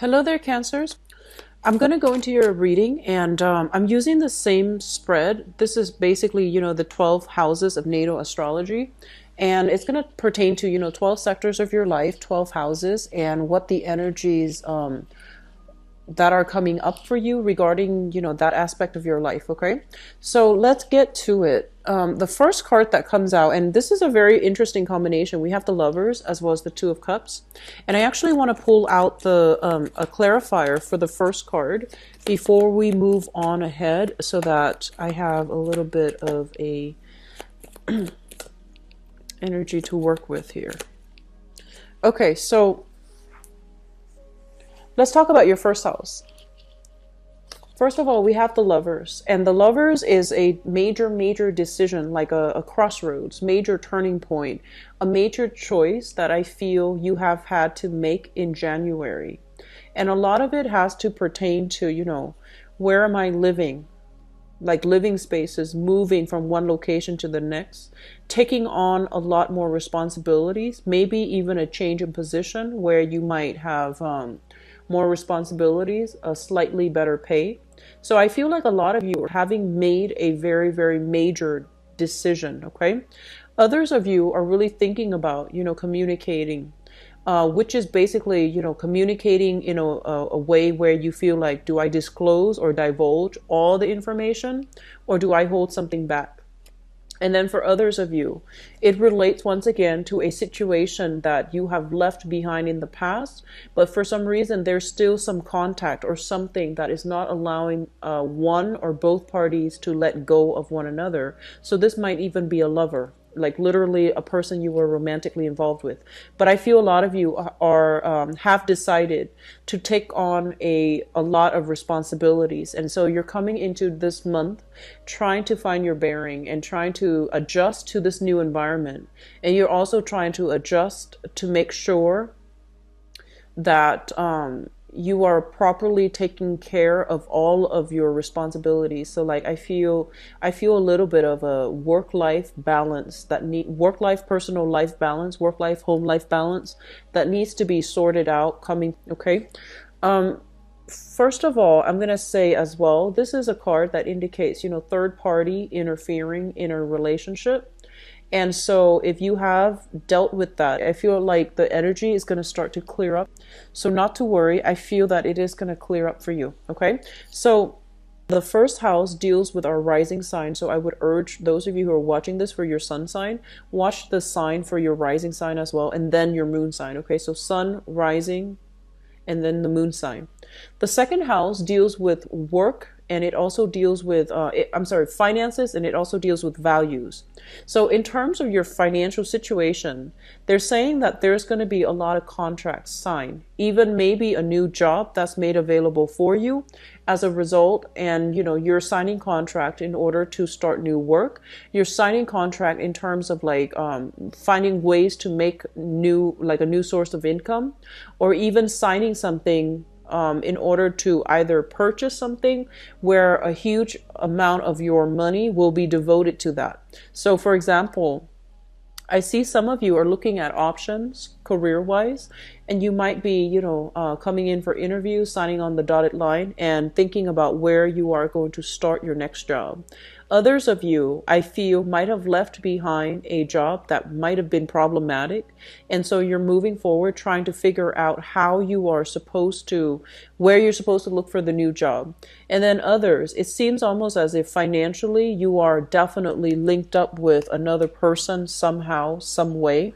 Hello there, Cancers. I'm going to go into your reading and I'm using the same spread. This is basically, the 12 houses of natal astrology. And it's going to pertain to, 12 sectors of your life, 12 houses, and what the energies that are coming up for you regarding, that aspect of your life. Okay. So let's get to it. The first card that comes out, and this is a very interesting combination. We have the Lovers as well as the Two of Cups. And I actually want to pull out a clarifier for the first card before we move on ahead so that I have a little bit of a energy to work with here. Okay, so let's talk about your first house. First of all, we have the Lovers, and the Lovers is a major decision, like a crossroads, major turning point, a major choice that I feel you have had to make in January. And a lot of it has to pertain to, where am I living? Like living spaces, moving from one location to the next, taking on a lot more responsibilities, maybe even a change in position where you might have more responsibilities, a slightly better pay. So I feel like a lot of you are having made a very major decision, okay? Others of you are really thinking about, communicating, which is basically, communicating in a way where you feel like, do I disclose or divulge all the information, or do I hold something back? And then for others of you, it relates once again to a situation that you have left behind in the past, but for some reason there's still some contact or something that is not allowing one or both parties to let go of one another. So this might even be a lover, like literally a person you were romantically involved with. But I feel a lot of you are have decided to take on a lot of responsibilities. And so you're coming into this month trying to find your bearing and trying to adjust to this new environment. And you're also trying to adjust to make sure that you are properly taking care of all of your responsibilities. So like I feel a little bit of a work-life balance that work-life personal life balance, work-life home life balance that needs to be sorted out coming. Okay. First of all, I'm going to say as well, this is a card that indicates, third party interfering in a relationship. And so if you have dealt with that, I feel like the energy is going to start to clear up. So not to worry. I feel that it is going to clear up for you. Okay. So the first house deals with our rising sign. So I would urge those of you who are watching this for your sun sign, watch the sign for your rising sign as well, and then your moon sign. Okay. So sun, rising, and then the moon sign. The second house deals with work, and it also deals with, finances, and it also deals with values. So in terms of your financial situation, they're saying that there's going to be a lot of contracts signed, even maybe a new job that's made available for you as a result. And, you're signing contract in order to start new work. You're signing contract in terms of like finding ways to make a new source of income, or even signing something in order to either purchase something where a huge amount of your money will be devoted to that. So for example, I see some of you are looking at options career-wise, and you might be, coming in for interviews, signing on the dotted line, and thinking about where you are going to start your next job. Others of you, I feel, might have left behind a job that might have been problematic, and so you're moving forward trying to figure out how you are supposed to, where you're supposed to look for the new job. And then others, it seems almost as if financially you are definitely linked up with another person somehow, some way.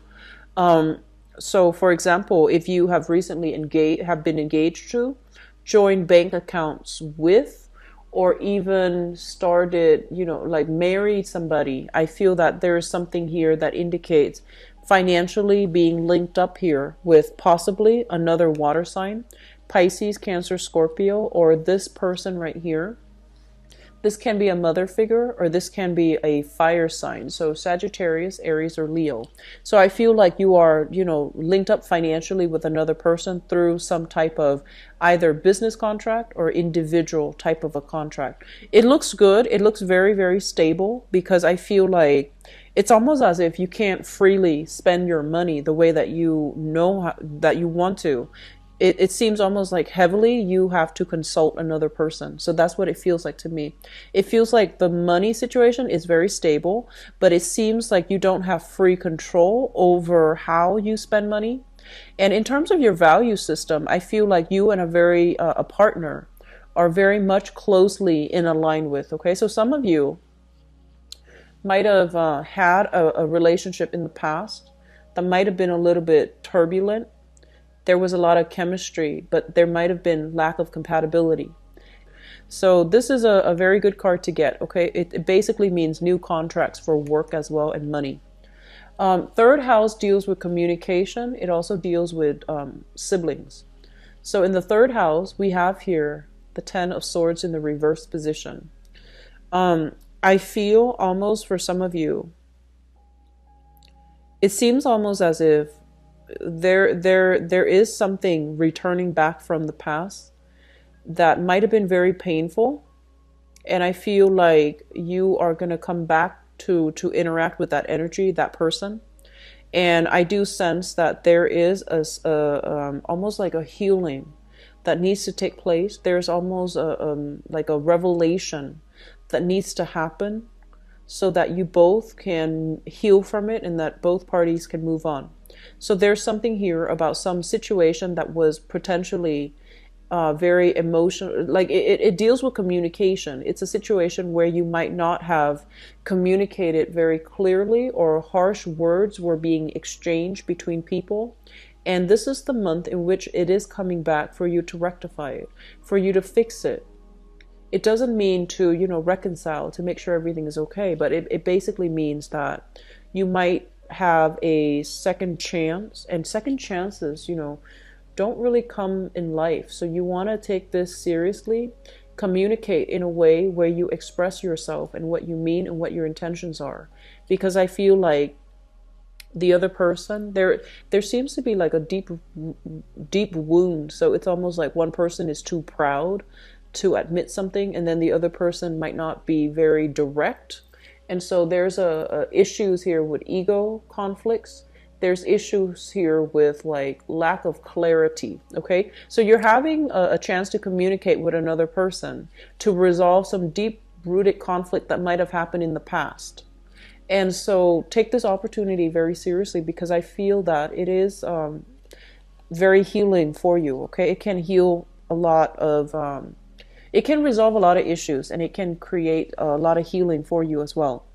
So for example, if you have recently been engaged to, joined bank accounts with, or even started, like married somebody, I feel that there is something here that indicates financially being linked up here with possibly another water sign, Pisces, Cancer, Scorpio, or this person right here. This can be a mother figure, or this can be a fire sign. So Sagittarius, Aries, or Leo. So I feel like you are, linked up financially with another person through some type of either business contract or individual type of a contract. It looks good. It looks very stable, because I feel like it's almost as if you can't freely spend your money the way that you know that you want to. it seems almost like heavily you have to consult another person. So that's what it feels like to me. It feels like the money situation is very stable, but it seems like you don't have free control over how you spend money. And in terms of your value system, I feel like you and a partner are very much closely in align with. Okay, so some of you might have had a relationship in the past that might have been a little bit turbulent. There was a lot of chemistry, but there might have been lack of compatibility. So this is a very good card to get, okay? It basically means new contracts for work as well and money. Third house deals with communication. It also deals with siblings. So in the third house, we have here the Ten of Swords in the reverse position. I feel almost for some of you, it seems almost as if there is something returning back from the past that might have been very painful, and I feel like you are going to come back to interact with that energy, that person. And I do sense that there is almost like a healing that needs to take place. There's almost like a revelation that needs to happen so that you both can heal from it and that both parties can move on. So there's something here about some situation that was potentially very emotional. Like it deals with communication. It's a situation where you might not have communicated very clearly, or harsh words were being exchanged between people. And this is the month in which it is coming back for you to rectify it, for you to fix it. It doesn't mean to, reconcile, to make sure everything is okay, but it basically means that you might have a second chance, and second chances, don't really come in life. So you want to take this seriously, communicate in a way where you express yourself and what you mean and what your intentions are. Because I feel like the other person, there seems to be like a deep wound. So it's almost like one person is too proud to admit something, and then the other person might not be very direct. And so there's issues here with ego conflicts. There's issues here with like lack of clarity. Okay, so you're having a chance to communicate with another person to resolve some deep rooted conflict that might have happened in the past. And so take this opportunity very seriously, because I feel that it is very healing for you. Okay, it can heal a lot of it can resolve a lot of issues, and it can create a lot of healing for you as well.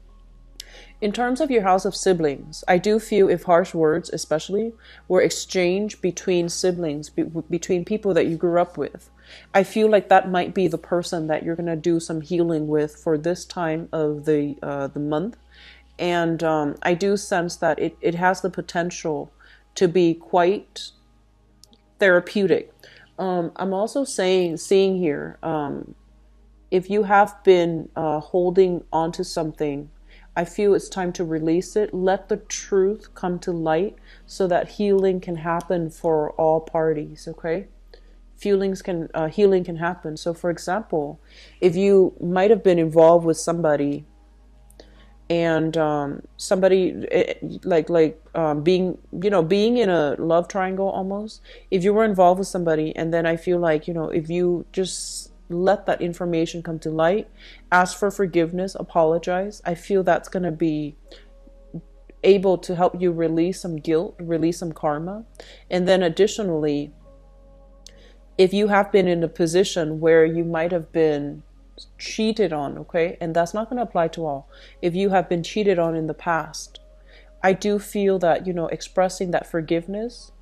In terms of your house of siblings, I do feel if harsh words especially were exchanged between siblings, between people that you grew up with, I feel like that might be the person that you're going to do some healing with for this time of the month. And I do sense that it has the potential to be quite therapeutic. I'm also seeing here, if you have been holding onto something, I feel it's time to release it. Let the truth come to light so that healing can happen for all parties, okay? Healing can happen. So for example, if you might have been involved with somebody, and somebody being in a love triangle almost, if you were involved with somebody, and then I feel like, if you just let that information come to light, ask for forgiveness, apologize, I feel that's going to be able to help you release some guilt, release some karma. And then additionally, if you have been in a position where you might have been cheated on, okay, and that's not going to apply to all. If you have been cheated on in the past, I do feel that, expressing that forgiveness,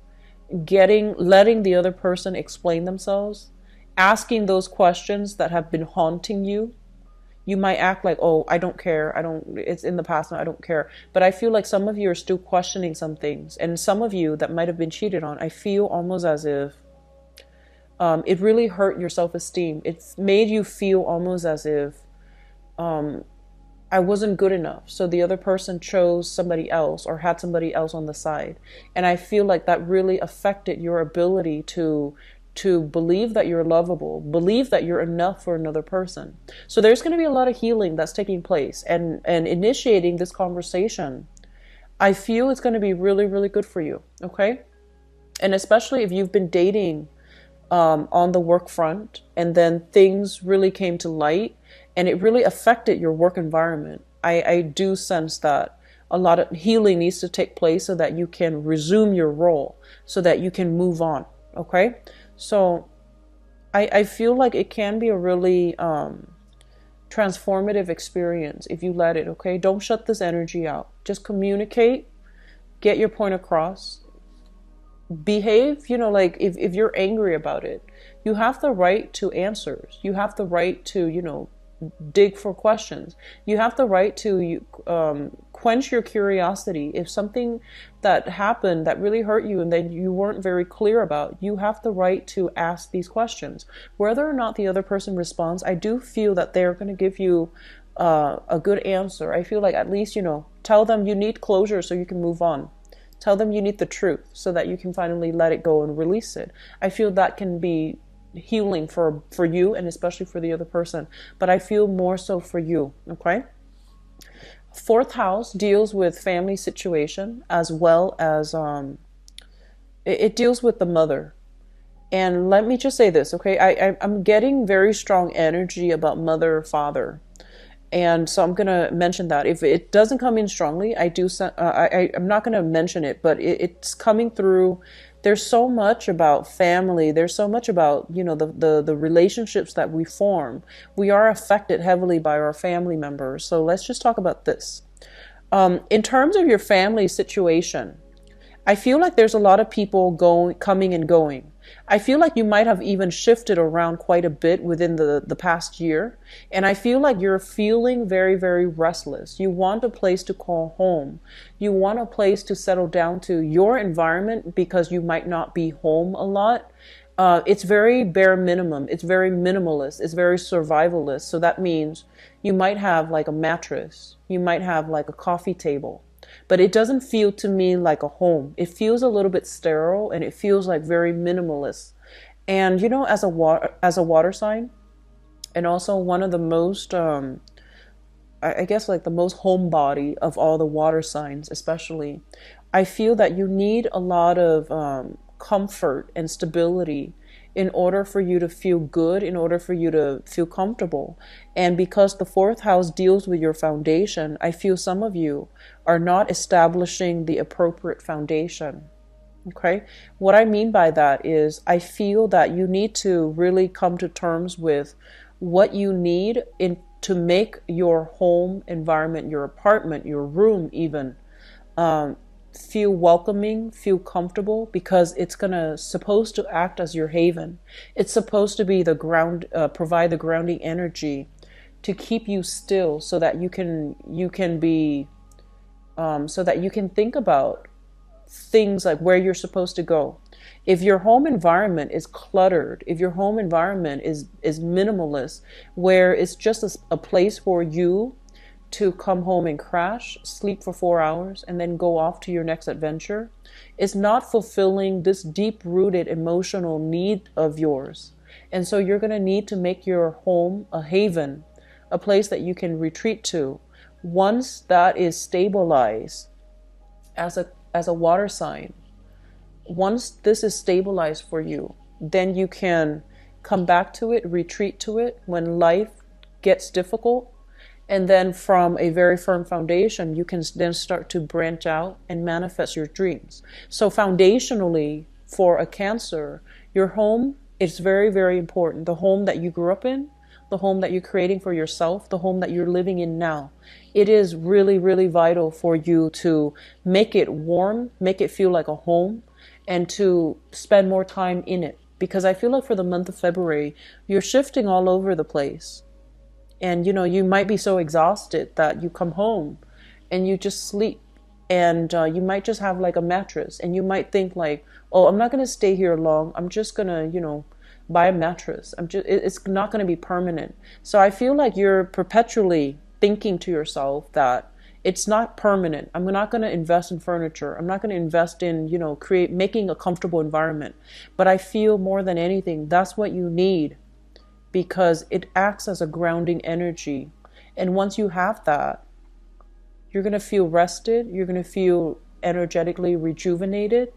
letting the other person explain themselves, asking those questions that have been haunting you. You might act like, oh, I don't care, it's in the past now, I don't care. But I feel like some of you are still questioning some things, and some of you that might have been cheated on, I feel almost as if it really hurt your self-esteem. It's made you feel almost as if I wasn't good enough. So the other person chose somebody else or had somebody else on the side. And I feel like that really affected your ability to believe that you're lovable, believe that you're enough for another person. So there's going to be a lot of healing that's taking place, and initiating this conversation, I feel it's going to be really, really good for you. Okay. And especially if you've been dating on the work front, and then things really came to light, and it really affected your work environment. I do sense that a lot of healing needs to take place so that you can resume your role, so that you can move on. Okay? So I feel like it can be a really transformative experience if you let it. Okay? Don't shut this energy out. Just communicate, get your point across, behave, like if you're angry about it, you have the right to answers. You have the right to, dig for questions. You have the right to quench your curiosity. If something that happened that really hurt you and then you weren't very clear about, you have the right to ask these questions. Whether or not the other person responds, I do feel that they're going to give you a good answer. I feel like at least, tell them you need closure so you can move on. Tell them you need the truth so that you can finally let it go and release it. I feel that can be healing for you and especially for the other person. But I feel more so for you, okay? Fourth house deals with family situation as well as it deals with the mother. And let me just say this, okay? I'm getting very strong energy about mother, father. And so I'm going to mention that. If it doesn't come in strongly, I'm not going to mention it, but it's coming through. There's so much about family. There's so much about, the relationships that we form. We are affected heavily by our family members. So let's just talk about this. In terms of your family situation, I feel like there's a lot of people coming and going. I feel like you might have even shifted around quite a bit within the past year. And I feel like you're feeling very, very restless. You want a place to call home. You want a place to settle down to your environment because you might not be home a lot. It's very bare minimum. It's very minimalist. It's very survivalist. So that means you might have like a mattress. You might have like a coffee table. But it doesn't feel to me like a home. It feels a little bit sterile and it feels like very minimalist. And as a water sign, and also one of the most, I guess like the most homebody of all the water signs, especially, I feel that you need a lot of comfort and stability in order for you to feel good, in order for you to feel comfortable. And because the fourth house deals with your foundation, I feel some of you are not establishing the appropriate foundation. Okay? What I mean by that is I feel that you need to really come to terms with what you need to make your home environment, your apartment, your room even, feel welcoming, feel comfortable, because it's supposed to act as your haven. It's supposed to be the ground, provide the grounding energy to keep you still, so that you can be, so that you can think about things like where you're supposed to go. If your home environment is cluttered, if your home environment is minimalist, where it's just a place for you to come home and crash, sleep for 4 hours, and then go off to your next adventure, it's not fulfilling this deep-rooted emotional need of yours. And so you're going to need to make your home a haven, a place that you can retreat to. Once that is stabilized as a water sign, once this is stabilized for you, then you can come back to it, retreat to it when life gets difficult. And then from a very firm foundation, you can then start to branch out and manifest your dreams. So foundationally, for a Cancer, your home is very, very important. The home that you grew up in, the home that you're creating for yourself, the home that you're living in now. It is really, really vital for you to make it warm, make it feel like a home, and to spend more time in it. Because I feel like for the month of February, you're shifting all over the place. And you might be so exhausted that you come home and you just sleep, and you might just have like a mattress, and you might think like, oh, I'm not going to stay here long. I'm just going to, buy a mattress. It's not going to be permanent. So I feel like you're perpetually thinking to yourself that it's not permanent. I'm not going to invest in furniture. I'm not going to invest in, making a comfortable environment. But I feel more than anything, that's what you need, because it acts as a grounding energy. And once you have that, you're going to feel rested. You're going to feel energetically rejuvenated.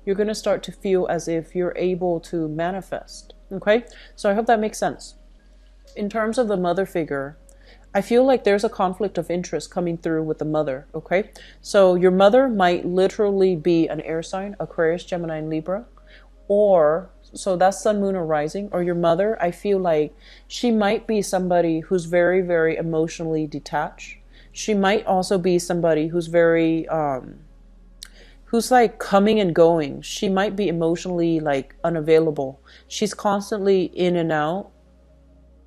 You're going to start to feel as if you're able to manifest. Okay? So I hope that makes sense. In terms of the mother figure, I feel like there's a conflict of interest coming through with the mother, okay? So your mother might literally be an air sign, Aquarius, Gemini, and Libra, or, so that's sun, moon, or rising, or your mother, I feel like she might be somebody who's very, very emotionally detached. She might also be somebody who's very, who's like coming and going. She might be emotionally like unavailable. She's constantly in and out,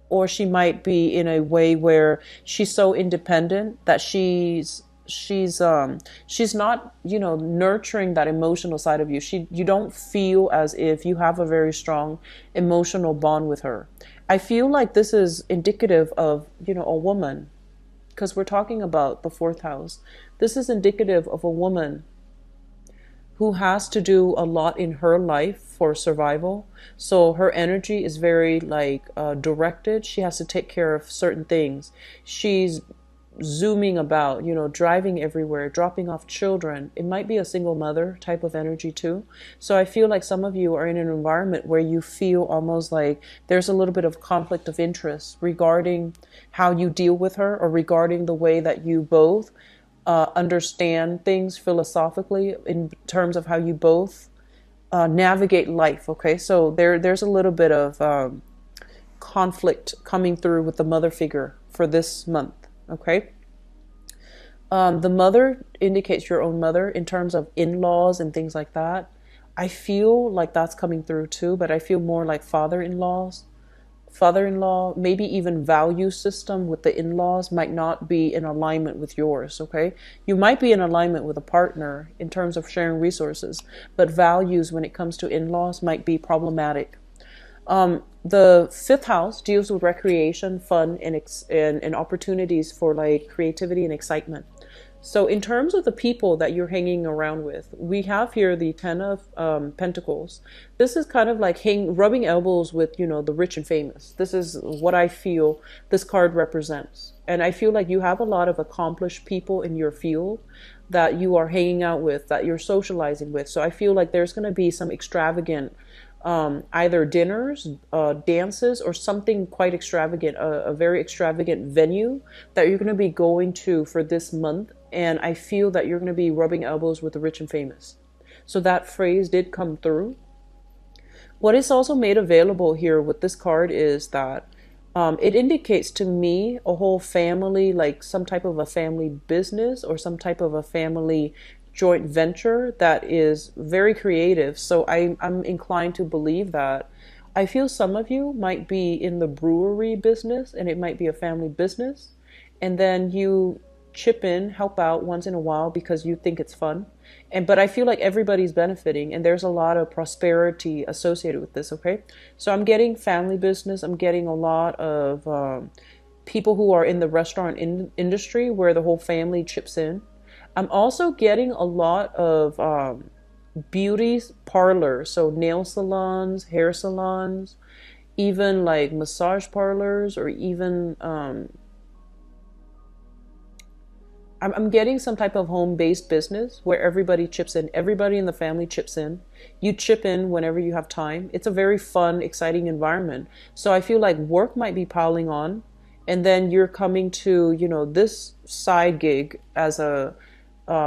or she might be in a way where she's so independent that she's not, you know, nurturing that emotional side of you. You don't feel as if you have a very strong emotional bond with her. I feel like this is indicative of, you know, a woman, because we're talking about the fourth house. This is indicative of a woman who has to do a lot in her life for survival. So her energy is very like directed. She has to take care of certain things. She's zooming about, you know, driving everywhere, dropping off children. It might be a single mother type of energy too. So I feel like some of you are in an environment where you feel almost like there's a little bit of conflict of interest regarding how you deal with her, or regarding the way that you both understand things philosophically in terms of how you both navigate life. Okay, so there's a little bit of conflict coming through with the mother figure for this month. Okay, the mother indicates your own mother in terms of in-laws and things like that. I feel like that's coming through too, but I feel more like father-in-law, maybe even value system with the in-laws might not be in alignment with yours, okay? You might be in alignment with a partner in terms of sharing resources, but values when it comes to in-laws might be problematic. The fifth house deals with recreation, fun, and opportunities for like creativity and excitement. So in terms of the people that you're hanging around with, we have here the Ten of Pentacles. This is kind of like rubbing elbows with, you know, the rich and famous. This is what I feel this card represents. And I feel like you have a lot of accomplished people in your field that you are hanging out with, that you're socializing with. So I feel like there's going to be some extravagant either dinners, dances, or something quite extravagant, a very extravagant venue that you're going to be going to for this month. And I feel that you're going to be rubbing elbows with the rich and famous. So that phrase did come through. What is also made available here with this card is that it indicates to me a whole family, like some type of a family business or some type of a family joint venture that is very creative. So I'm inclined to believe that. I feel some of you might be in the brewery business, and it might be a family business, and then you chip in, help out once in a while because you think it's fun. But I feel like everybody's benefiting, and there's a lot of prosperity associated with this. Okay, so I'm getting family business. I'm getting a lot of people who are in the restaurant industry where the whole family chips in. I'm also getting a lot of beauty parlors, so nail salons, hair salons, even like massage parlors, or even I'm getting some type of home-based business where everybody chips in. Everybody in the family chips in. You chip in whenever you have time. It's a very fun, exciting environment. So I feel like work might be piling on, and then you're coming to, you know, this side gig as a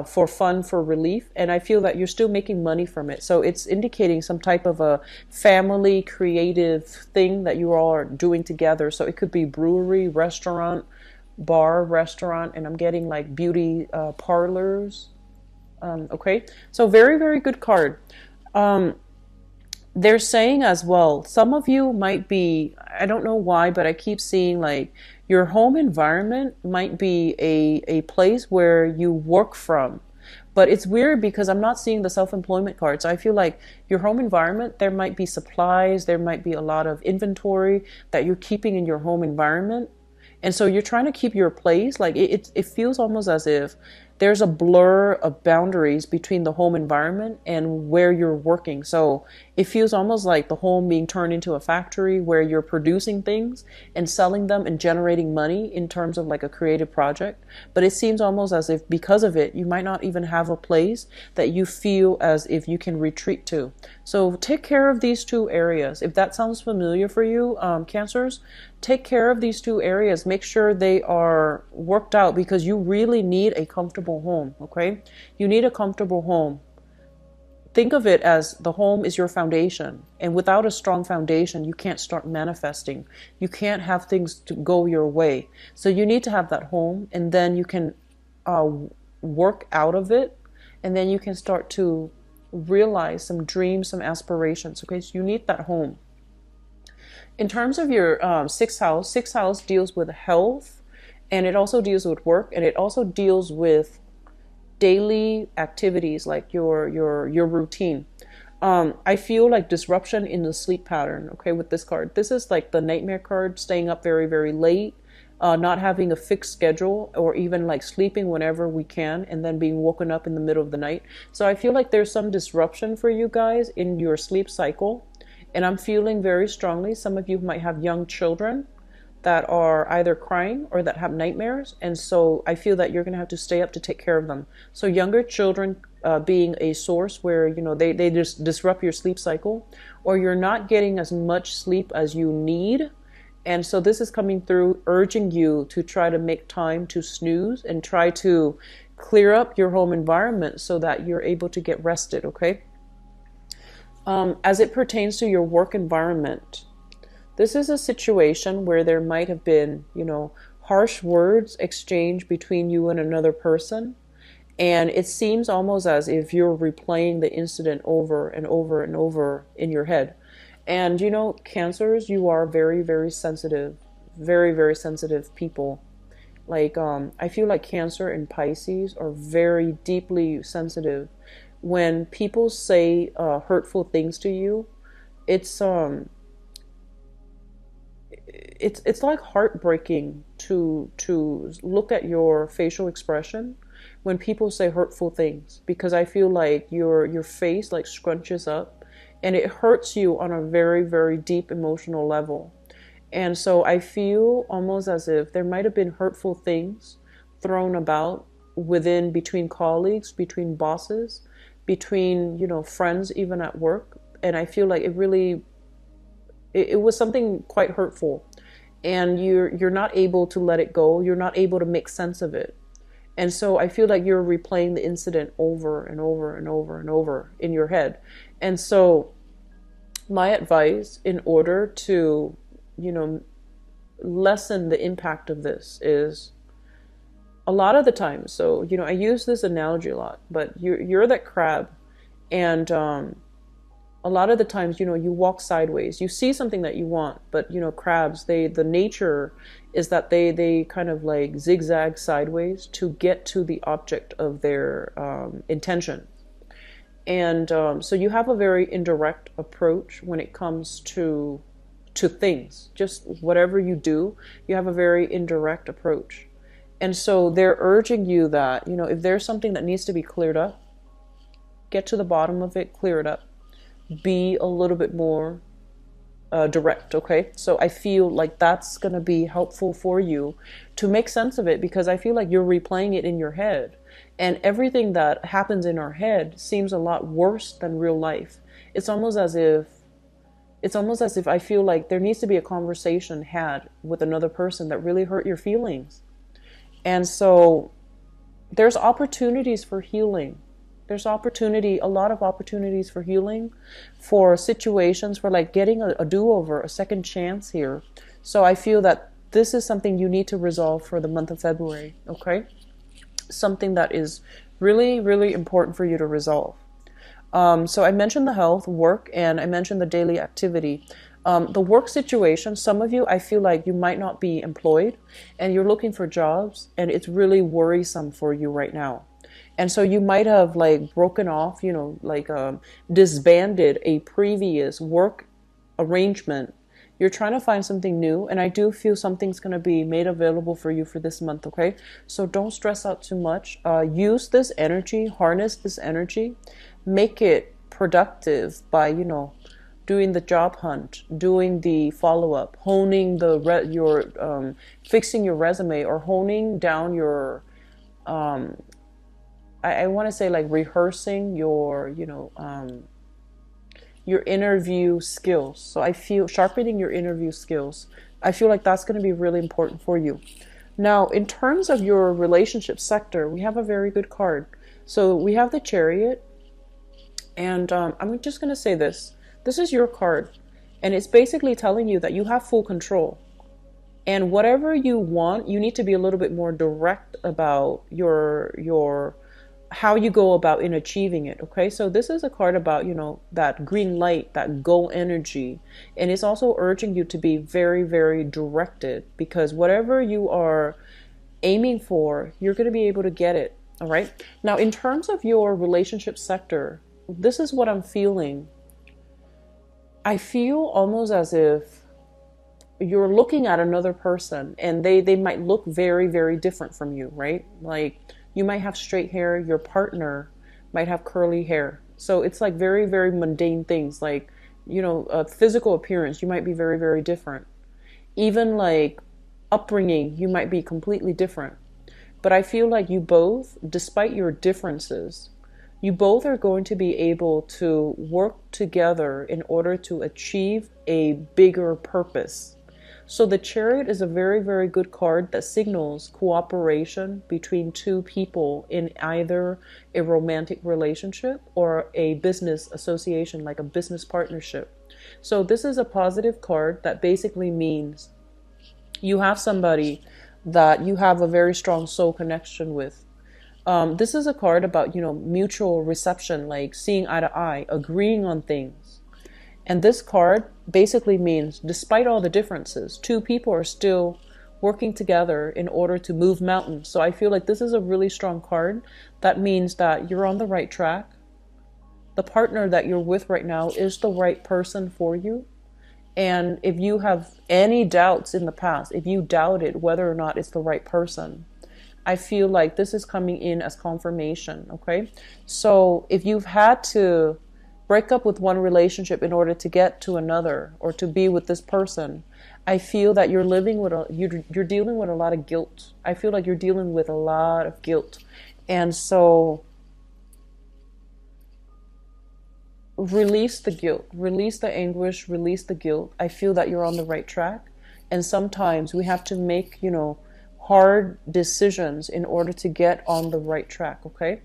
for fun, for relief, and I feel that you're still making money from it. So it's indicating some type of a family creative thing that you all are doing together. So it could be brewery, restaurant, bar, restaurant, and I'm getting like beauty parlors. Okay, so very, very good card. They're saying as well, some of you might be, I don't know why, but I keep seeing like your home environment might be a place where you work from. But it's weird because I'm not seeing the self-employment card. So I feel like your home environment, there might be supplies, there might be a lot of inventory that you're keeping in your home environment. And so you're trying to keep your place. Like it feels almost as if there's a blur of boundaries between the home environment and where you're working. So it feels almost like the home being turned into a factory where you're producing things and selling them and generating money in terms of like a creative project. But it seems almost as if because of it, you might not even have a place that you feel as if you can retreat to. So take care of these two areas. If that sounds familiar for you, Cancers, take care of these two areas. Make sure they are worked out because you really need a comfortable home, okay? You need a comfortable home. Think of it as the home is your foundation. And without a strong foundation, you can't start manifesting. You can't have things to go your way. So you need to have that home, and then you can work out of it, and then you can start to realize some dreams, some aspirations, okay? So you need that home. In terms of your sixth house deals with health, and it also deals with work, and it also deals with daily activities like your routine. I feel like disruption in the sleep pattern, okay, with this card. This is like the nightmare card, staying up very, very late, not having a fixed schedule, or even like sleeping whenever we can and then being woken up in the middle of the night. So I feel like there's some disruption for you guys in your sleep cycle. And I'm feeling very strongly, some of you might have young children that are either crying or that have nightmares. And so I feel that you're going to have to stay up to take care of them. So younger children being a source where, you know, they just disrupt your sleep cycle, or you're not getting as much sleep as you need. And so this is coming through, urging you to try to make time to snooze and try to clear up your home environment so that you're able to get rested, okay? As it pertains to your work environment, this is a situation where there might have been, you know, harsh words exchanged between you and another person. And it seems almost as if you're replaying the incident over and over and over in your head. And, you know, Cancers, you are very, very sensitive, very, very sensitive people. Like, I feel like Cancer and Pisces are very deeply sensitive. When people say hurtful things to you, it's like heartbreaking to look at your facial expression when people say hurtful things, because I feel like your face like scrunches up and it hurts you on a very, very deep emotional level. And so I feel almost as if there might have been hurtful things thrown about within, between colleagues, between bosses, between, you know, friends, even at work. And I feel like it was something quite hurtful, and you're not able to let it go. You're not able to make sense of it. And so I feel like you're replaying the incident over and over and over and over in your head. And so my advice, in order to, you know, lessen the impact of this, is a lot of the time, so, you know, I use this analogy a lot, but you're that crab, and a lot of the times, you know, you walk sideways, you see something that you want, but, you know, crabs, the nature is that they kind of like zigzag sideways to get to the object of their intention. And so you have a very indirect approach when it comes to things. Just whatever you do, you have a very indirect approach. And so they're urging you that, you know, if there's something that needs to be cleared up, get to the bottom of it, clear it up. Be a little bit more direct, okay? So I feel like that's going to be helpful for you to make sense of it, because I feel like you're replaying it in your head. And everything that happens in our head seems a lot worse than real life. It's almost as if I feel like there needs to be a conversation had with another person that really hurt your feelings. And so there's opportunities for healing. There's a lot of opportunities for healing, for situations, for like getting a do-over, a second chance here. So I feel that this is something you need to resolve for the month of February, okay? Something that is really, really important for you to resolve. So I mentioned the health, work, and I mentioned the daily activity. The work situation, some of you, I feel like you might not be employed and you're looking for jobs, and it's really worrisome for you right now. And so you might have like broken off, you know, like disbanded a previous work arrangement, You're trying to find something new, and I do feel something's going to be made available for you for this month, okay? So don't stress out too much. Use this energy, harness this energy, make it productive by, doing the job hunt, doing the follow-up, honing fixing your resume, or honing down your I want to say like rehearsing your interview skills. So I feel sharpening your interview skills. I feel like that's going to be really important for you. Now, in terms of your relationship sector, we have a very good card. So we have the Chariot, and I'm just going to say this. This is your card, and it's basically telling you that you have full control. And whatever you want, you need to be a little bit more direct about your how you go about in achieving it. Okay, so this is a card about, that green light, that go energy, and it's also urging you to be very, very directed, because whatever you are aiming for, you're going to be able to get it. All right, now in terms of your relationship sector, this is what I'm feeling. I feel almost as if you're looking at another person, and they might look very, very different from you, right? Like, you might have straight hair, your partner might have curly hair. So it's like very, very mundane things, like, physical appearance, you might be very, very different. Even like upbringing, you might be completely different. But I feel like you both, despite your differences, you both are going to be able to work together in order to achieve a bigger purpose. So the Chariot is a very, very good card that signals cooperation between two people in either a romantic relationship or a business association, like a business partnership. So this is a positive card that basically means you have somebody that you have a very strong soul connection with. This is a card about, mutual reception, like seeing eye to eye, agreeing on things. And this card basically means, despite all the differences, two people are still working together in order to move mountains. So I feel like this is a really strong card. That means that you're on the right track. The partner that you're with right now is the right person for you. And if you have any doubts in the past, if you doubted whether or not it's the right person, I feel like this is coming in as confirmation, okay? So if you've had to break up with one relationship in order to get to another, or to be with this person, I feel that you're you're dealing with a lot of guilt. I feel like you're dealing with a lot of guilt. And so release the guilt, release the anguish, release the guilt. I feel that you're on the right track. And sometimes we have to make, hard decisions in order to get on the right track, okay?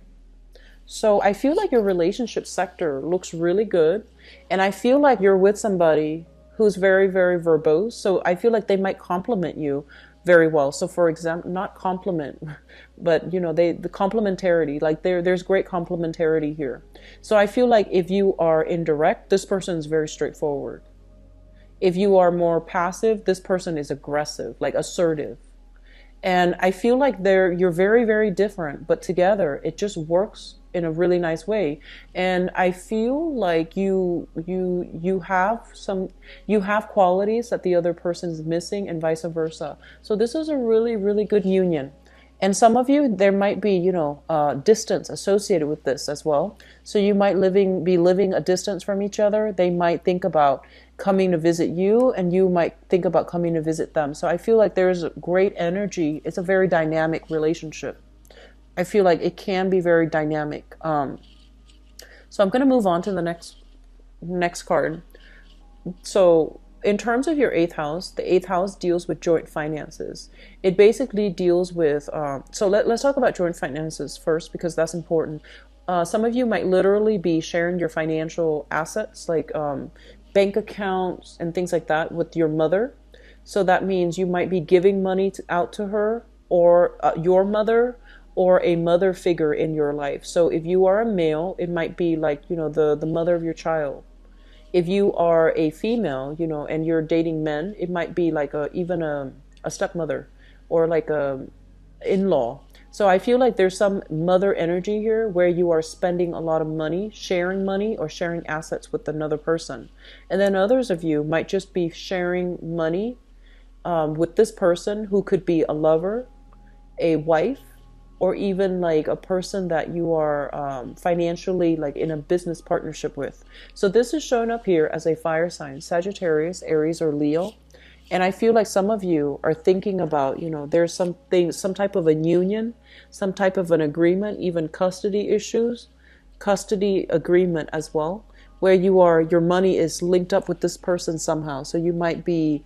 So I feel like your relationship sector looks really good. And I feel like you're with somebody who's very, very verbose. So I feel like they might compliment you very well. So for example, not compliment, but the complementarity, like there's great complementarity here. So I feel like if you are indirect, this person is very straightforward. If you are more passive, this person is aggressive, like assertive. And I feel like you're very, very different, but together it just works in a really nice way. And I feel like you have qualities that the other person is missing, and vice versa. So this is a really, really good union. And some of you, there might be, distance associated with this as well. So you might be living a distance from each other. They might think about coming to visit you, and you might think about coming to visit them. So I feel like there's great energy. It's a very dynamic relationship. I feel like it can be very dynamic. So I'm going to move on to the next card. So in terms of your eighth house, the eighth house deals with joint finances. It basically deals with, so let's talk about joint finances first, because that's important. Some of you might literally be sharing your financial assets, like bank accounts and things like that, with your mother. So that means you might be giving money out to her, or your mother, or a mother figure in your life. So if you are a male, it might be like, the mother of your child. If you are a female, and you're dating men, it might be like even a stepmother, or like a in-law. So I feel like there's some mother energy here where you are spending a lot of money, or sharing assets with another person. And then others of you might just be sharing money with this person who could be a lover, a wife, or even like a person that you are financially like in a business partnership with. So this is showing up here as a fire sign, Sagittarius, Aries, or Leo. And I feel like some of you are thinking about, there's something, some type of a union, some type of an agreement, even custody issues, custody agreement as well, where your money is linked up with this person somehow. So you might be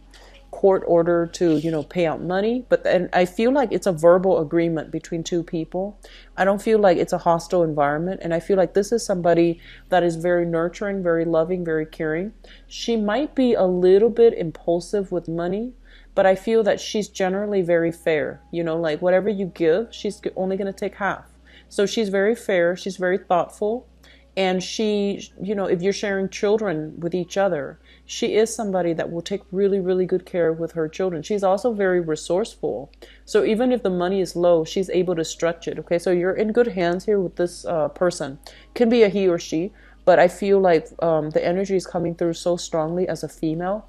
court order to pay out money, but then I feel like it's a verbal agreement between two people. I don't feel like it's a hostile environment, and I feel like this is somebody that is very nurturing, very loving, very caring. She might be a little bit impulsive with money, but I feel that she's generally very fair. Like whatever you give, she's only going to take half. So she's very fair, she's very thoughtful, and she, if you're sharing children with each other, she is somebody that will take really, really good care with her children. She's also very resourceful. So even if the money is low, she's able to stretch it. Okay, so you're in good hands here with this person. Can be a he or she, but I feel like the energy is coming through so strongly as a female.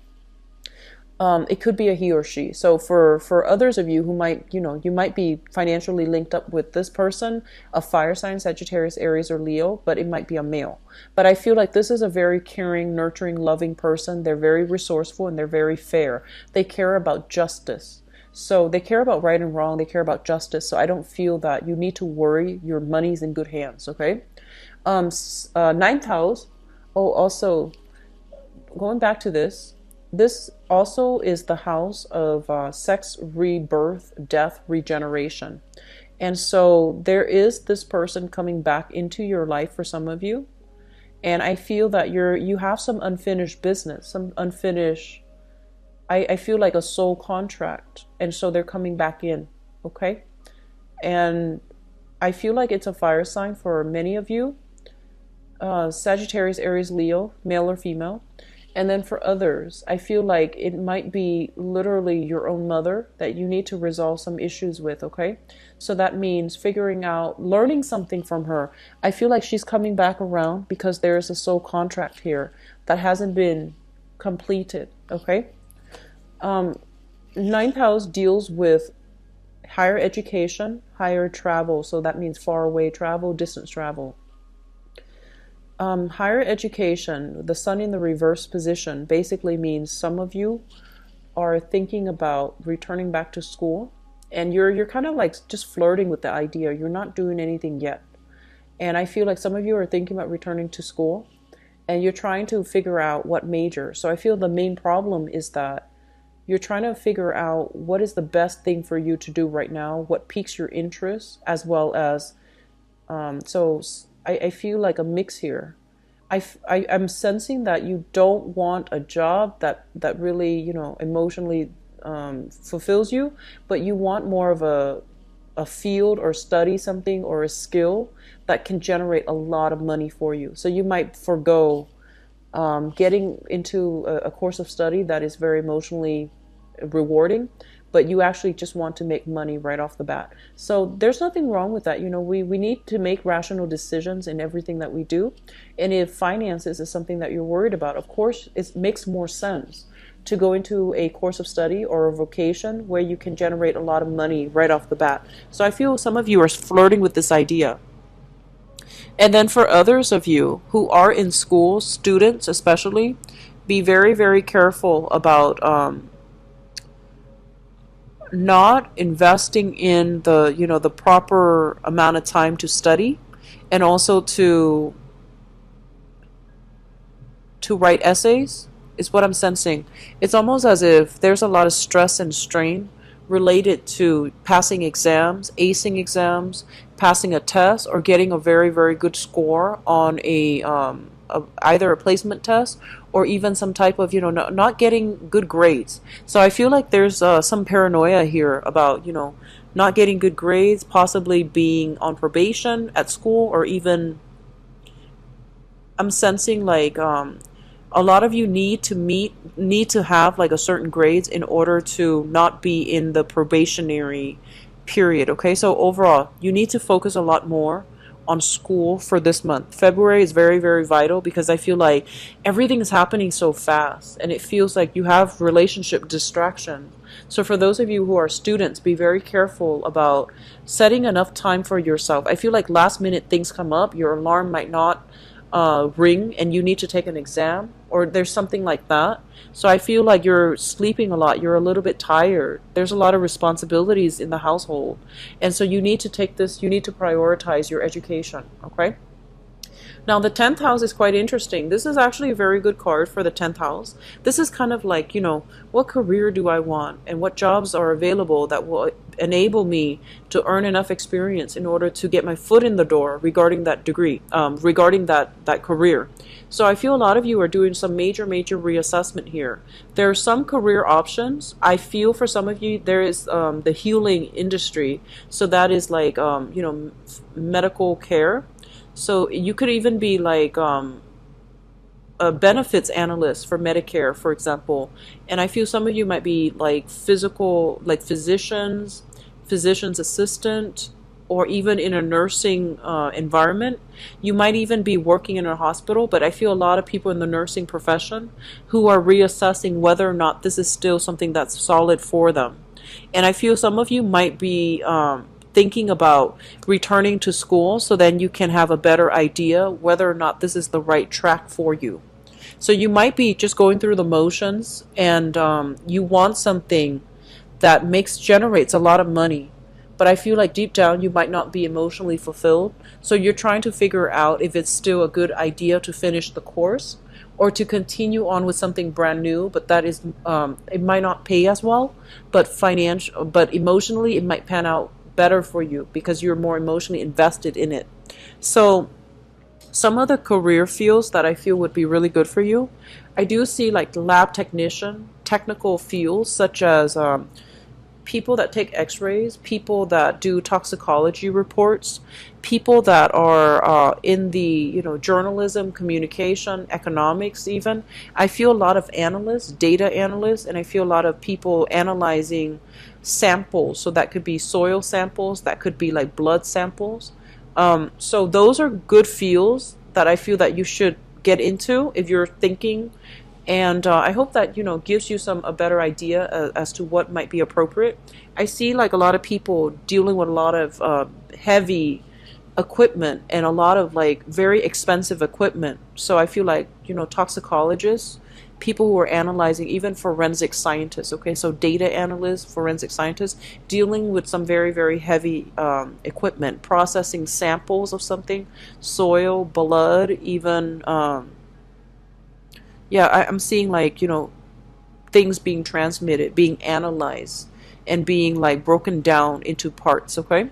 It could be a he or she. So for others of you who might, you might be financially linked up with this person, a fire sign, Sagittarius, Aries, or Leo, but it might be a male. But I feel like this is a very caring, nurturing, loving person. They're very resourceful and they're very fair. They care about justice. So they care about right and wrong. They care about justice. So I don't feel that you need to worry. Your money's in good hands, okay? Ninth house. Oh, also, going back to this also is the house of sex, rebirth, death, regeneration. And so there is this person coming back into your life for some of you. And I feel that you have some unfinished business, some unfinished, I feel like a soul contract. And so they're coming back in, okay? And I feel like it's a fire sign for many of you. Sagittarius, Aries, Leo, male or female. And then for others, I feel like it might be literally your own mother that you need to resolve some issues with, okay? So that means figuring out, learning something from her. I feel like she's coming back around because there is a soul contract here that hasn't been completed, okay? Ninth house deals with higher education, higher travel. So that means far away travel, distance travel. Higher education, the sun in the reverse position, basically means some of you are thinking about returning back to school, and you're kind of like just flirting with the idea. You're not doing anything yet. And I feel like some of you are thinking about returning to school, and you're trying to figure out what major. So I feel the main problem is that you're trying to figure out what is the best thing for you to do right now, what piques your interest, as well as, I feel like a mix here. I'm sensing that you don't want a job that really, emotionally fulfills you, but you want more of a field or study something or a skill that can generate a lot of money for you. So you might forego getting into a course of study that is very emotionally rewarding, but you actually just want to make money right off the bat. So there's nothing wrong with that. We need to make rational decisions in everything that we do. And if finances is something that you're worried about, of course, it makes more sense to go into a course of study or a vocation where you can generate a lot of money right off the bat. So I feel some of you are flirting with this idea. And then for others of you who are in school, students especially, be very, very careful about not investing in the proper amount of time to study, and also to write essays is what I'm sensing. It's almost as if there's a lot of stress and strain related to passing exams, acing exams, passing a test, or getting a very, very good score on either a placement test or even some type of, not getting good grades. So I feel like there's some paranoia here about, not getting good grades, possibly being on probation at school, or even I'm sensing like a lot of you need to have like a certain grades in order to not be in the probationary period. Okay, so overall, you need to focus a lot more on school for this month. February is very, very vital because I feel like everything is happening so fast and it feels like you have relationship distraction. So for those of you who are students, be very careful about setting enough time for yourself. I feel like last minute things come up, your alarm might not ring and you need to take an exam or there's something like that. So I feel like you're sleeping a lot, you're a little bit tired. There's a lot of responsibilities in the household. And so you need to take this, you need to prioritize your education, okay? Now, the 10th house is quite interesting. This is actually a very good card for the 10th house. This is kind of like, you know, what career do I want and what jobs are available that will enable me to earn enough experience in order to get my foot in the door regarding that degree, regarding that career. So I feel a lot of you are doing some major reassessment here. There are some career options. I feel for some of you there is the healing industry. So that is like, you know, medical care. So you could even be like a benefits analyst for Medicare, for example. And I feel some of you might be like physical, like physician's assistant, or even in a nursing environment. You might even be working in a hospital, but I feel a lot of people in the nursing profession who are reassessing whether or not this is still something that's solid for them. And I feel some of you might be thinking about returning to school so then you can have a better idea whether or not this is the right track for you. So you might be just going through the motions and you want something that generates a lot of money, but I feel like deep down you might not be emotionally fulfilled. So you're trying to figure out if it's still a good idea to finish the course or to continue on with something brand new, but that is it might not pay as well, but emotionally it might pan out better for you because you're more emotionally invested in it. So some of the career fields that I feel would be really good for you, I do see like lab technician, technical fields such as people that take x-rays, people that do toxicology reports, people that are in the, you know, journalism, communication, economics even. I feel a lot of analysts, data analysts, and I feel a lot of people analyzing samples. So that could be soil samples, that could be like blood samples. So those are good fields that I feel that you should get into if you're thinking. And I hope that, you know, gives you a better idea as to what might be appropriate. I see like a lot of people dealing with a lot of heavy equipment and a lot of like very expensive equipment. So I feel like, you know, toxicologists, people who are analyzing, even forensic scientists, okay, so data analysts, forensic scientists, dealing with some very heavy equipment, processing samples of something, soil, blood, even, yeah, I'm seeing like, you know, things being transmitted, being analyzed, and being like broken down into parts, okay?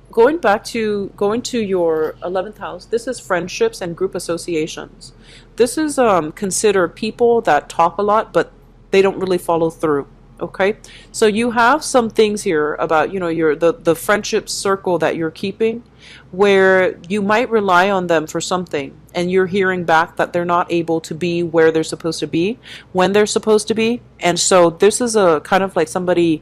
Going to your 11th house, this is friendships and group associations. This is considered people that talk a lot, but they don't really follow through. Okay, so you have some things here about, you know, the friendship circle that you're keeping, where you might rely on them for something, and you're hearing back that they're not able to be where they're supposed to be, when they're supposed to be, and so this is a kind of like somebody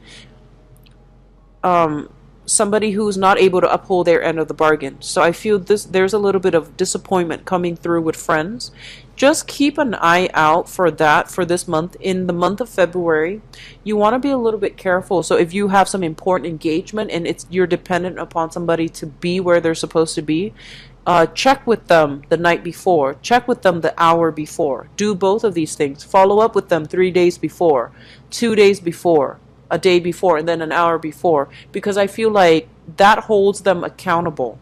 who's not able to uphold their end of the bargain. So I feel there's a little bit of disappointment coming through with friends. Just keep an eye out for that for this month. In the month of February, you want to be a little bit careful. So if you have some important engagement and you're dependent upon somebody to be where they're supposed to be, check with them the night before. Check with them the hour before. Do both of these things. Follow up with them 3 days before, 2 days before, a day before, and then an hour before, because I feel like that holds them accountable.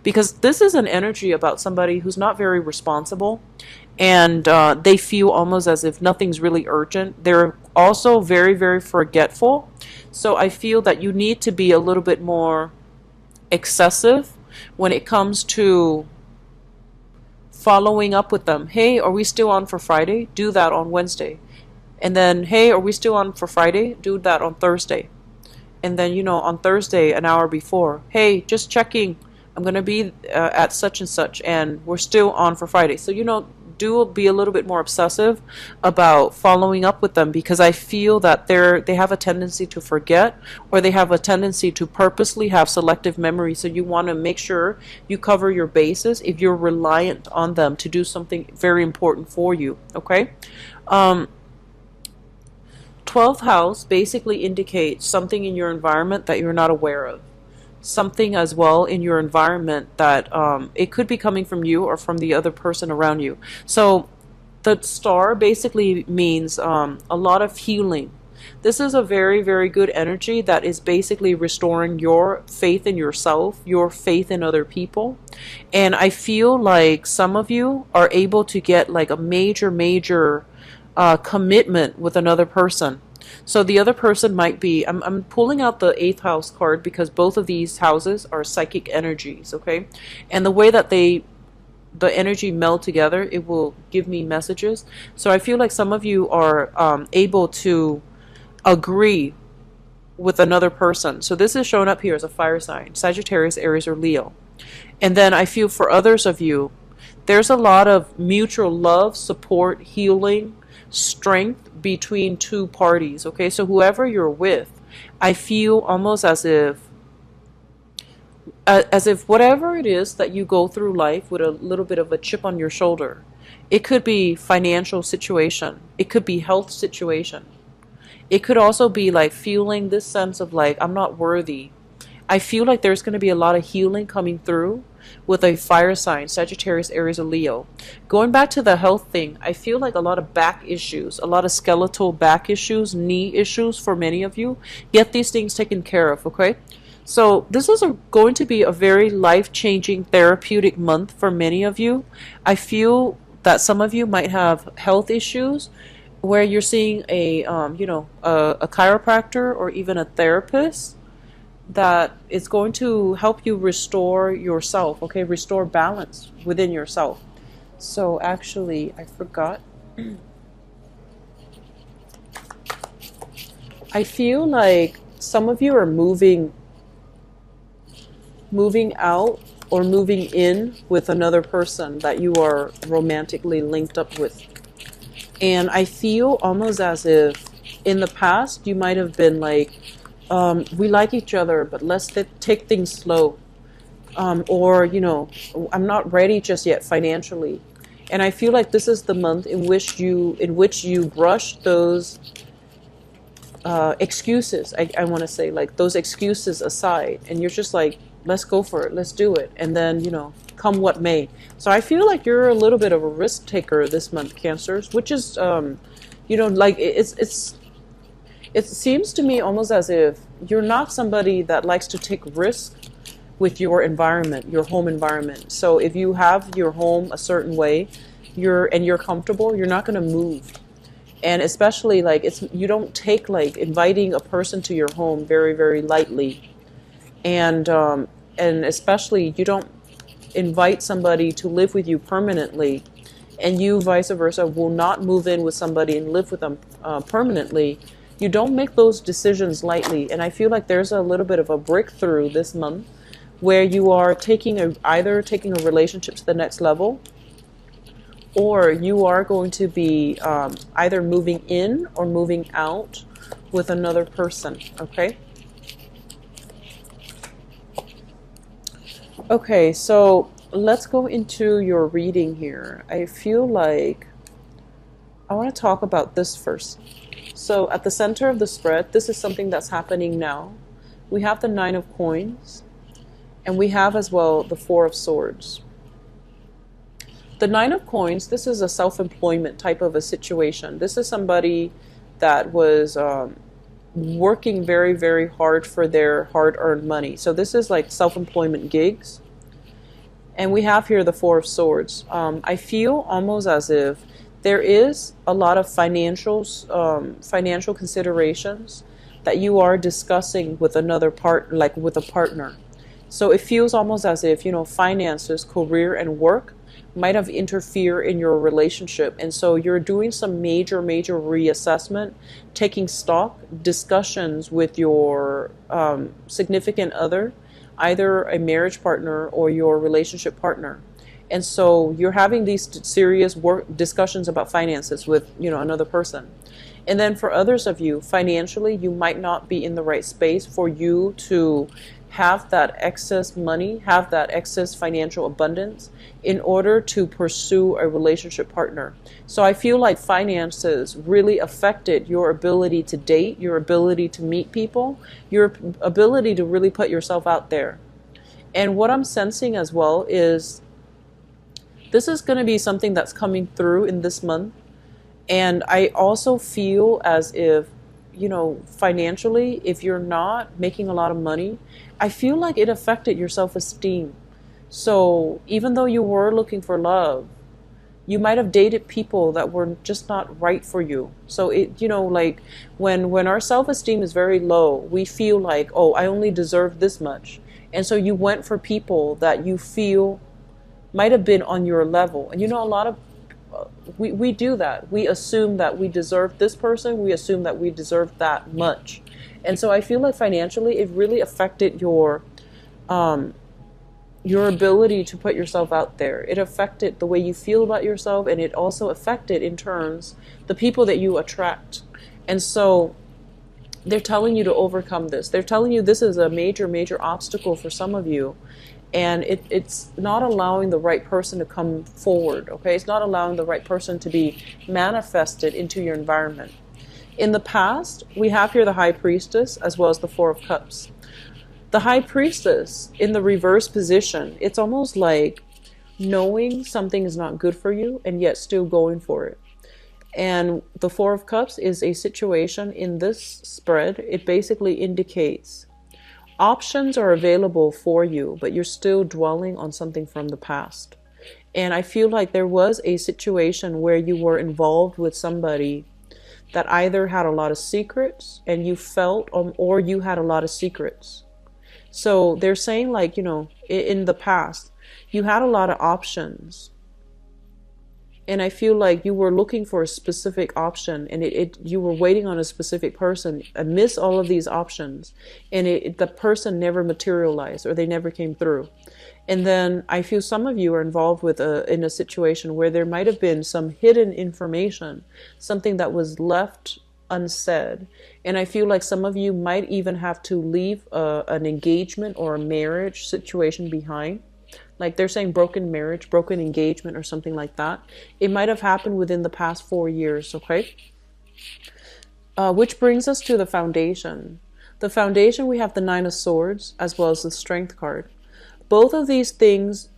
Because this is an energy about somebody who's not very responsible, and they feel almost as if nothing's really urgent. They're also very forgetful. So I feel that you need to be a little bit more excessive when it comes to following up with them. Hey, are we still on for Friday? Do that on Wednesday. And then, hey, are we still on for Friday? Do that on Thursday. And then, you know, on Thursday, an hour before, hey, just checking, I'm going to be at such and such, and we're still on for Friday. So, you know, do be a little bit more obsessive about following up with them, because I feel that they have a tendency to forget, or they have a tendency to purposely have selective memory. So you want to make sure you cover your bases if you're reliant on them to do something very important for you. Okay. 12th house basically indicates something in your environment that you're not aware of. Something as well in your environment that it could be coming from you or from the other person around you. So the star basically means a lot of healing. This is a very, very good energy that is basically restoring your faith in yourself, your faith in other people. And I feel like some of you are able to get like a major, major commitment with another person. So the other person might be, I'm pulling out the 8th house card because both of these houses are psychic energies, okay? And the way that the energy meld together, it will give me messages. So I feel like some of you are able to agree with another person. So this is showing up here as a fire sign, Sagittarius, Aries, or Leo. And then I feel for others of you, there's a lot of mutual love, support, healing, strength between two parties. Okay, so whoever you're with, I feel almost as if whatever it is that you go through life with a little bit of a chip on your shoulder, it could be financial situation, it could be health situation, it could also be like feeling this sense of like, I'm not worthy. I feel like there's going to be a lot of healing coming through with a fire sign, Sagittarius, Aries, or Leo. Going back to the health thing, I feel like a lot of back issues, a lot of skeletal back issues, knee issues for many of you. Get these things taken care of, okay? So this is going to be a very life-changing therapeutic month for many of you. I feel that some of you might have health issues where you're seeing a chiropractor or even a therapist that is going to help you restore yourself, okay? Restore balance within yourself. So actually, I forgot. I feel like some of you are moving out or moving in with another person that you are romantically linked up with. And I feel almost as if in the past you might have been like, we like each other, but let's take things slow. Or, I'm not ready just yet financially. And I feel like this is the month in which you brush those excuses. I want to say, like, those excuses aside, and you're just like, let's go for it, let's do it, and then come what may. So I feel like you're a little bit of a risk taker this month, Cancers, which is like it seems to me almost as if you're not somebody that likes to take risk with your environment, your home environment. So if you have your home a certain way, you're comfortable, you're not going to move. And especially like you don't take like inviting a person to your home very, very lightly. And especially you don't invite somebody to live with you permanently, and you vice versa will not move in with somebody and live with them permanently. You don't make those decisions lightly. And I feel like there's a little bit of a breakthrough this month where you are either taking a relationship to the next level, or you are going to be either moving in or moving out with another person, okay? Okay, so let's go into your reading here. I feel like I want to talk about this first. So at the center of the spread, this is something that's happening now. We have the 9 of Coins, and we have as well the 4 of Swords. The 9 of Coins, this is a self-employment type of a situation. This is somebody that was working very, very hard for their hard-earned money. So this is like self-employment gigs. And we have here the 4 of Swords. I feel almost as if there is a lot of financial considerations that you are discussing with another like with a partner. So it feels almost as if, finances, career, and work might have interfered in your relationship. And so you're doing some major, major reassessment, taking stock, discussions with your significant other, either a marriage partner or your relationship partner. And so you're having these serious work discussions about finances with, another person. And then for others of you, financially, you might not be in the right space for you to have that excess money, have that excess financial abundance in order to pursue a relationship partner. So I feel like finances really affected your ability to date, your ability to meet people, your ability to really put yourself out there. And what I'm sensing as well is this is going to be something that's coming through in this month. And I also feel as if, financially, if you're not making a lot of money, I feel like it affected your self-esteem. So even though you were looking for love, you might have dated people that were just not right for you. So like when our self-esteem is very low, we feel like, oh, I only deserve this much. And so you went for people that you feel might have been on your level. And a lot of we do that. We assume that we deserve this person. We assume that we deserve that much. And so I feel like financially it really affected your ability to put yourself out there. It affected the way you feel about yourself, and it also affected in turns the people that you attract. And so they're telling you to overcome this. They're telling you this is a major, major obstacle for some of you. And it's not allowing the right person to come forward, okay? It's not allowing the right person to be manifested into your environment. In the past, we have here the High Priestess as well as the Four of Cups. The High Priestess, in the reverse position, it's almost like knowing something is not good for you and yet still going for it. And the Four of Cups is a situation in this spread. It basically indicates options are available for you, but you're still dwelling on something from the past. And I feel like there was a situation where you were involved with somebody that either had a lot of secrets and you felt, or you had a lot of secrets. So they're saying like, in the past, you had a lot of options. And I feel like you were looking for a specific option, and you were waiting on a specific person amidst all of these options, and the person never materialized, or they never came through. And then I feel some of you are involved in a situation where there might have been some hidden information, something that was left unsaid. And I feel like some of you might even have to leave an engagement or a marriage situation behind. Like they're saying broken marriage, broken engagement, or something like that. It might have happened within the past 4 years, okay? Which brings us to the foundation. The foundation, we have the Nine of Swords as well as the Strength card. Both of these things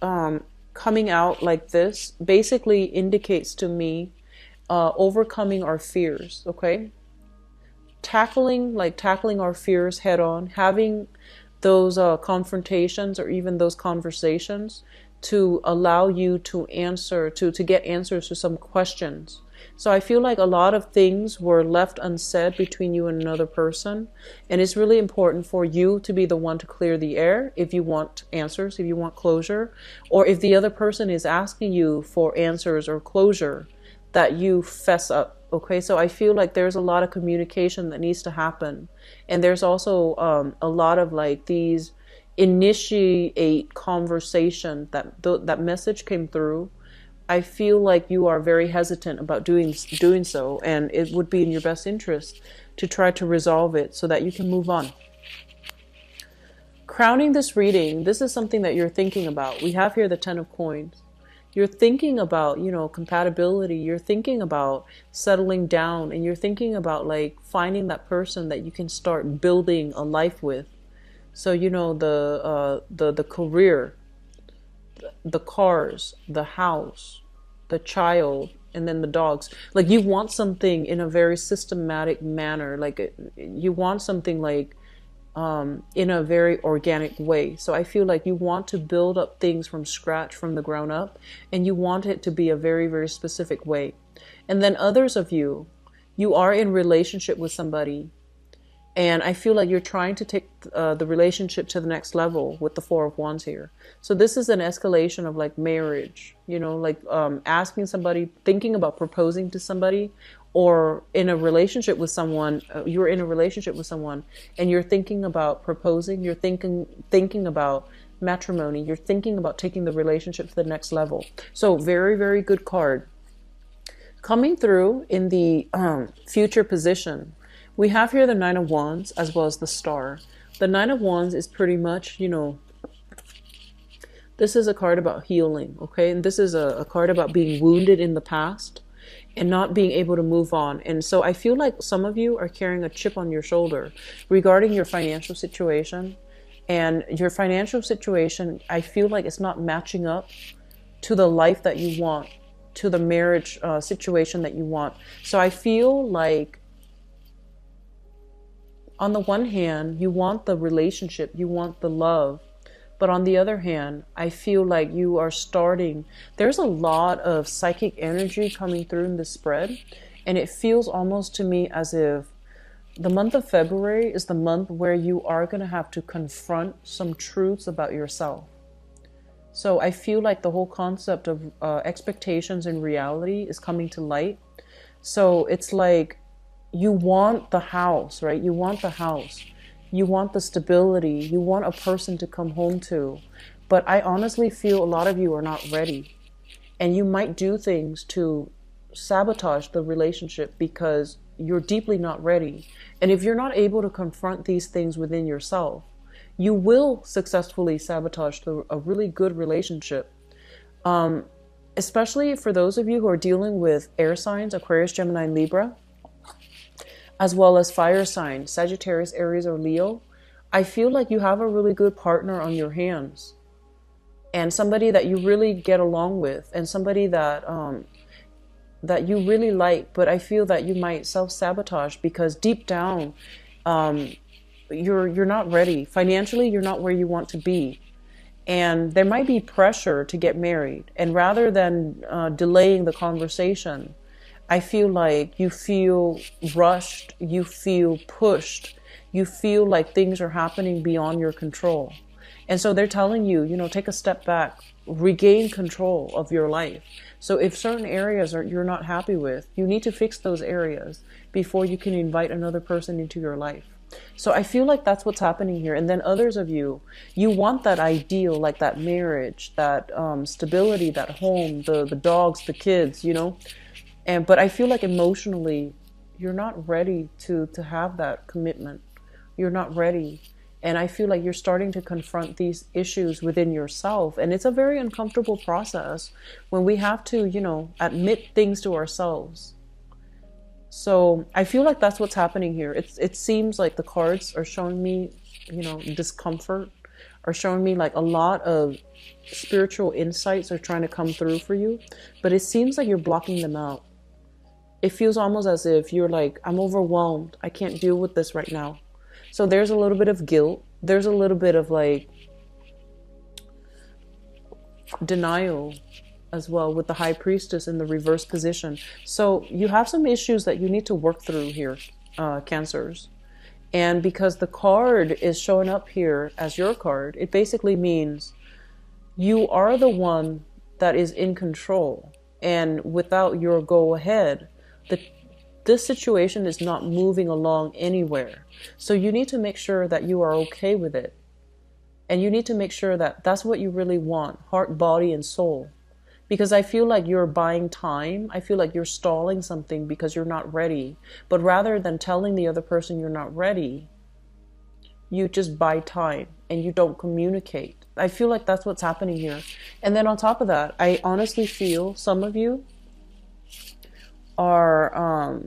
coming out like this basically indicates to me overcoming our fears, okay? Tackling our fears head on, having those confrontations or even those conversations to allow you to answer, to get answers to some questions. So I feel like a lot of things were left unsaid between you and another person. And it's really important for you to be the one to clear the air if you want answers, if you want closure, or if the other person is asking you for answers or closure, that you fess up. Okay, so I feel like there's a lot of communication that needs to happen. And there's also a lot of like these initiate conversation that message came through. I feel like you are very hesitant about doing so, and it would be in your best interest to try to resolve it so that you can move on. Crowning this reading, this is something that you're thinking about. We have here the Ten of Coins. You're thinking about, compatibility. You're thinking about settling down, and you're thinking about like finding that person that you can start building a life with. So, the career, the cars, the house, the child, and then the dogs. Like you want something in a very systematic manner. Like you want something like in a very organic way. So I feel like you want to build up things from scratch, from the ground up, and you want it to be a very, very specific way. And then others of you are in relationship with somebody, and I feel like you're trying to take the relationship to the next level with the Four of Wands here. So this is an escalation of like marriage, asking somebody, thinking about proposing to somebody, or in a relationship with someone, you're in a relationship with someone and you're thinking about proposing, you're thinking about matrimony. You're thinking about taking the relationship to the next level. So very, very good card. Coming through in the future position, we have here the Nine of Wands as well as the Star. The Nine of Wands is pretty much, this is a card about healing, okay? And this is a card about being wounded in the past and not being able to move on. And so I feel like some of you are carrying a chip on your shoulder regarding your financial situation. And your financial situation, I feel like it's not matching up to the life that you want, to the marriage situation that you want. So I feel like on the one hand, you want the relationship, you want the love. But on the other hand, I feel like you are starting, there's a lot of psychic energy coming through in the spread. And it feels almost to me as if the month of February is the month where you are going to have to confront some truths about yourself. So I feel like the whole concept of expectations and reality is coming to light. So it's like you want the house, right? You want the house. You want the stability. You want a person to come home to. But I honestly feel a lot of you are not ready. And you might do things to sabotage the relationship because you're deeply not ready. And if you're not able to confront these things within yourself, you will successfully sabotage a really good relationship. Especially for those of you who are dealing with air signs, Aquarius, Gemini, and Libra, as well as fire signs, Sagittarius, Aries, or Leo. I feel like you have a really good partner on your hands and somebody that you really get along with and somebody that that you really like, but I feel that you might self-sabotage because deep down, you're not ready. Financially, you're not where you want to be. And there might be pressure to get married. And rather than delaying the conversation, I feel like you feel rushed, you feel pushed, you feel like things are happening beyond your control. And so they're telling you, take a step back, regain control of your life. So if certain areas you're not happy with, you need to fix those areas before you can invite another person into your life. So I feel like that's what's happening here. And then others of you want that ideal, like that marriage, that stability, that home, the dogs, the kids, but I feel like emotionally, you're not ready to have that commitment. You're not ready. And I feel like you're starting to confront these issues within yourself. And it's a very uncomfortable process when we have to, admit things to ourselves. So I feel like that's what's happening here. It seems like the cards are showing me, discomfort, are showing me like a lot of spiritual insights are trying to come through for you. But it seems like you're blocking them out. It feels almost as if you're like, I'm overwhelmed. I can't deal with this right now. So there's a little bit of guilt. There's a little bit of like denial as well with the High Priestess in the reverse position. So you have some issues that you need to work through here, Cancers. And because the card is showing up here as your card, it basically means you are the one that is in control. And without your go ahead, this situation is not moving along anywhere. So you need to make sure that you are okay with it. And you need to make sure that that's what you really want, heart, body, and soul. Because I feel like you're buying time. I feel like you're stalling something because you're not ready. But rather than telling the other person you're not ready, you just buy time and you don't communicate. I feel like that's what's happening here. And then on top of that, I honestly feel some of you are,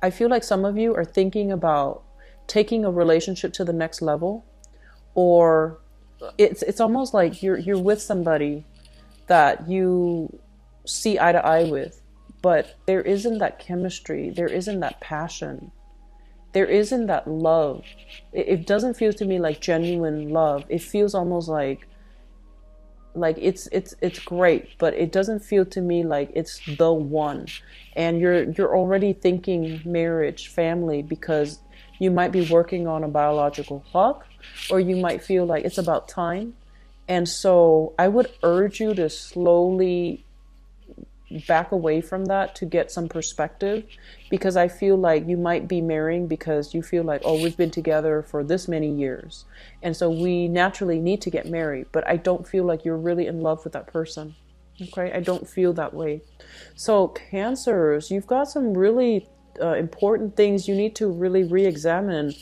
I feel like some of you are thinking about taking a relationship to the next level, or it's almost like you're with somebody that you see eye to eye with, but there isn't that chemistry, there isn't that passion, there isn't that love. It doesn't feel to me like genuine love. It feels almost like it's great, but it doesn't feel to me like it's the one. And you're already thinking marriage, family, because you might be working on a biological clock, or you might feel like it's about time. And so I would urge you to slowly back away from that to get some perspective, because I feel like you might be marrying because you feel like, oh, we've been together for this many years, and so we naturally need to get married. But I don't feel like you're really in love with that person. Okay, I don't feel that way. So, Cancers, you've got some really important things you need to really re examine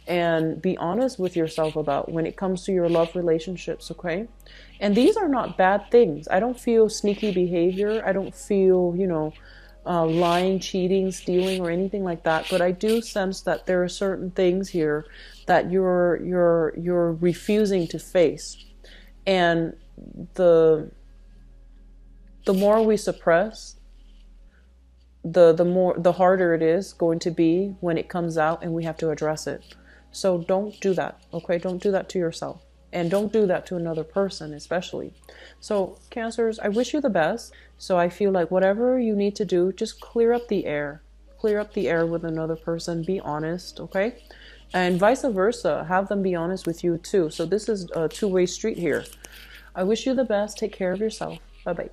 and be honest with yourself about when it comes to your love relationships, okay? And these are not bad things. I don't feel sneaky behavior. I don't feel, lying, cheating, stealing, or anything like that. But I do sense that there are certain things here that you're refusing to face. And the more we suppress, the harder it is going to be when it comes out and we have to address it. So don't do that, okay? Don't do that to yourself. And don't do that to another person, especially. So, Cancers, I wish you the best. So I feel like whatever you need to do, just clear up the air. Clear up the air with another person. Be honest, okay? And vice versa. Have them be honest with you too. So this is a two-way street here. I wish you the best. Take care of yourself. Bye-bye.